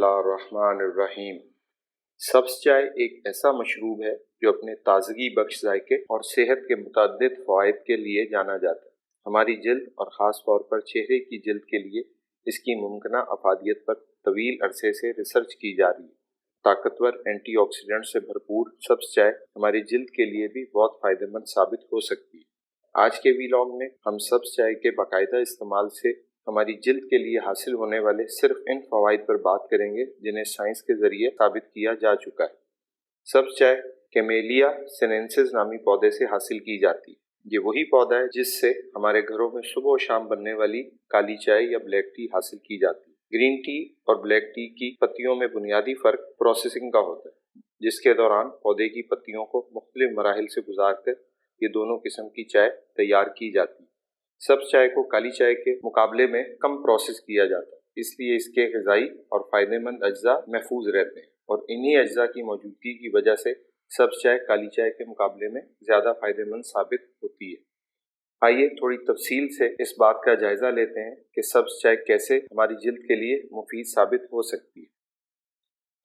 बिस्मिल्लाहिर्रहमानिर्रहीम। सब्ज़ चाय एक ऐसा मशरूब है जो अपने ताज़गी बख्श जायके और सेहत के मुतअद्दिद फ़वाइद के लिए जाना जाता है। हमारी जल्द और ख़ास तौर पर चेहरे की जल्द के लिए इसकी मुमकिना अफादियत पर तवील अरसे से रिसर्च की जा रही है। ताकतवर एंटीऑक्सीडेंट से भरपूर सब्ज़ चाय हमारी जल्द के लिए भी बहुत फ़ायदेमंद साबित हो सकती है। आज के वीलॉग में हम सब्ज़ चाय के बाकायदा इस्तेमाल से हमारी जिल्द के लिए हासिल होने वाले सिर्फ इन फवाइद पर बात करेंगे जिन्हें साइंस के जरिए साबित किया जा चुका है। सब्ज़ चाय कैमेलिया सिनेंसिस नामी पौधे से हासिल की जाती है। ये वही पौधा है जिससे हमारे घरों में सुबह और शाम बनने वाली काली चाय या ब्लैक टी हासिल की जाती है। ग्रीन टी और ब्लैक टी की पत्तियों में बुनियादी फर्क प्रोसेसिंग का होता है, जिसके दौरान पौधे की पत्तियों को मुख्तलिफ मराहिल से गुजारकर ये दोनों किस्म की चाय तैयार की जाती है। सब्ज़ चाय को काली चाय के मुकाबले में कम प्रोसेस किया जाता है, इसलिए इसके ग़िज़ाई और फ़ायदेमंद अज्जा महफूज रहते हैं और इन्हीं अज्जा की मौजूदगी की वजह से सब्ज़ चाय काली चाय के मुकाबले में ज़्यादा फ़ायदेमंद साबित होती है। आइए थोड़ी तफसील से इस बात का जायज़ा लेते हैं कि सब्ज़ चाय कैसे हमारी जल्द के लिए मुफीद साबित हो सकती है।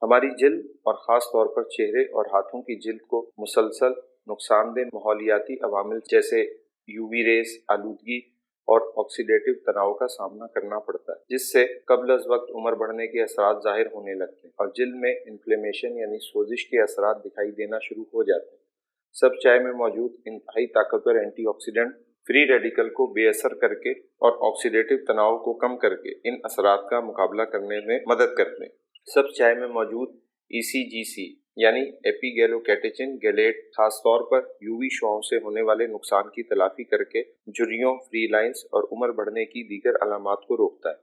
हमारी जल्द और ख़ास तौर पर चेहरे और हाथों की जल्द को मुसलसल नुकसानदेह माहौलियाती अवामिल जैसे यूवी रेस, आलूदगी और ऑक्सीडेटिव तनाव का सामना करना पड़ता है, जिससे कब्ल अज़ वक्त उम्र बढ़ने के असरात ज़ाहिर होने लगते हैं और जल्द में इन्फ्लेमेशन यानी सोजिश के असरात दिखाई देना शुरू हो जाते हैं। सब्ज़ चाय में मौजूद इंतहाई ताकतवर एंटीऑक्सीडेंट फ्री रेडिकल को बेअसर करके और ऑक्सीडेटिव तनाव को कम करके इन असरात का मुकाबला करने में मदद करते हैं। सब्ज़ चाय में मौजूद ECGC यानी एपीगैलोकैटेचिन गैलेट खास तौर पर यूवी शुआओं से होने वाले नुकसान की तलाफी करके झुर्रियों, फ्री लाइंस और उम्र बढ़ने की दीगर अलामात को रोकता है।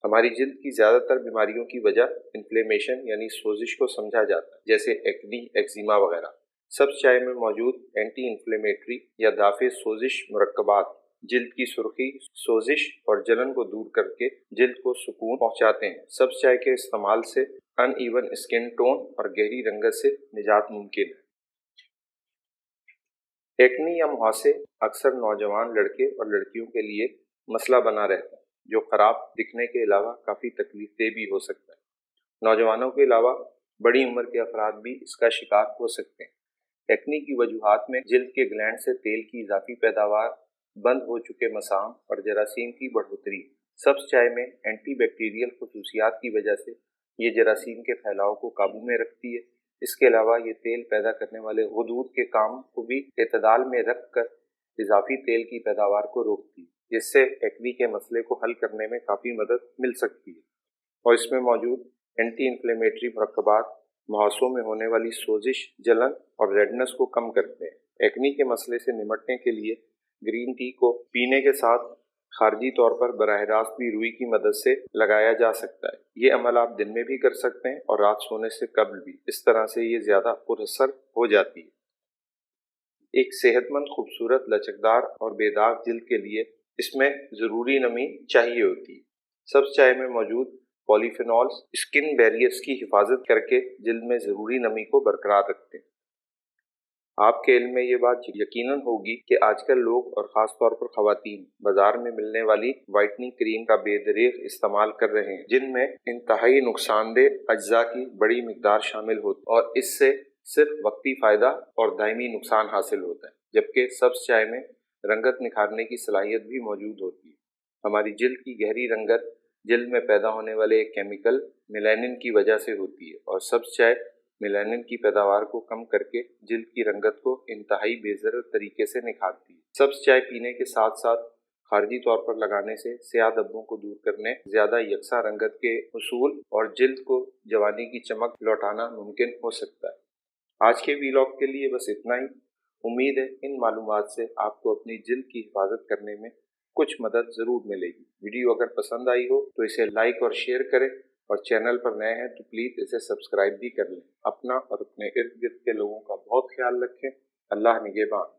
हमारी जल्द की ज़्यादातर बीमारियों की वजह इन्फ्लेमेशन यानी सोजिश को समझा जाता है, जैसे एक्नी, एक्जिमा वगैरह। सब्ज़ चाय में मौजूद एंटी इन्फ्लेमेटरी या दाफे सोजिश मुरक्कबात जल्द की सुर्खी, सोजिश और जलन को दूर करके जल्द को सुकून पहुंचाते हैं। सब्ज़ चाय के इस्तेमाल से अनइवन स्किन टोन और गहरी रंगत से निजात मुमकिन है। एक्नी या मुहासे अक्सर नौजवान लड़के और लड़कियों के लिए मसला बना रहता है, जो ख़राब दिखने के अलावा काफ़ी तकलीफदेह भी हो सकता है। नौजवानों के अलावा बड़ी उम्र के अफराद भी इसका शिकार हो सकते हैं। एक्नी की वजूहात में जल्द के ग्लैंड से तेल की इजाफी पैदावार, बंद हो चुके मसाम और जरासीम की बढ़ोतरी। सब्ज़ चाय में एंटीबैक्टीरियल खसूसियात की वजह से ये जरासीम के फैलाव को काबू में रखती है। इसके अलावा ये तेल पैदा करने वाले गुदूद के काम को भी एतदाल में रख कर इजाफी तेल की पैदावार को रोकती है, जिससे एक्नी के मसले को हल करने में काफ़ी मदद मिल सकती है। और इसमें मौजूद एंटी इन्फ्लेमेटरी मुरक्कबात मुहासों में होने वाली सोजिश, जलन और रेडनेस को कम करते हैं। एक्नी के मसले से निपटने के लिए ग्रीन टी को पीने के साथ खारजी तौर पर बराह रास्त भी रुई की मदद से लगाया जा सकता है। ये अमल आप दिन में भी कर सकते हैं और रात सोने से कबल भी। इस तरह से ये ज़्यादा पुरअसर हो जाती है। एक सेहतमंद, खूबसूरत, लचकदार और बेदाग जल्द के लिए इसमें ज़रूरी नमी चाहिए होती है। सब्ज़ चाय में मौजूद पॉलीफेनॉल्स स्किन बैरियर्स की हिफाजत करके जल्द में ज़रूरी नमी को बरकरार रखते हैं। आपके इल्म में ये बात यकीनन होगी कि आजकल लोग और ख़ास तौर पर ख़वातीन बाजार में मिलने वाली वाइटनिंग क्रीम का बेदरीग इस्तेमाल कर रहे हैं, जिनमें इंतहाई नुकसानदेह अज्जा की बड़ी मिकदार शामिल होती है और इससे सिर्फ वक्ती फ़ायदा और दायमी नुकसान हासिल होता है। जबकि सब्ज़ चाय में रंगत निखारने की सलाहियत भी मौजूद होती है। हमारी जल्द की गहरी रंगत जल्द में पैदा होने वाले एक केमिकल मेलानिन की वजह से होती है और सब्ज़ चाय मेलानिन की पैदावार को कम करके जल्द की रंगत को इंतहाई बेज़र तरीके से निखारती है। सब्ज़ चाय पीने के साथ साथ खारजी तौर पर लगाने से स्याह धब्बों को दूर करने, ज़्यादा यकसा रंगत के हुसूल और जल्द को जवानी की चमक लौटाना मुमकिन हो सकता है। आज के वीलॉग के लिए बस इतना ही। उम्मीद है इन मालूमात से आपको अपनी जल्द की हिफाजत करने में कुछ मदद ज़रूर मिलेगी। वीडियो अगर पसंद आई हो तो इसे लाइक और शेयर करें और चैनल पर नए हैं तो प्लीज़ इसे सब्सक्राइब भी कर लें। अपना और अपने इर्द गिर्द के लोगों का बहुत ख्याल रखें। अल्लाह निगहबान।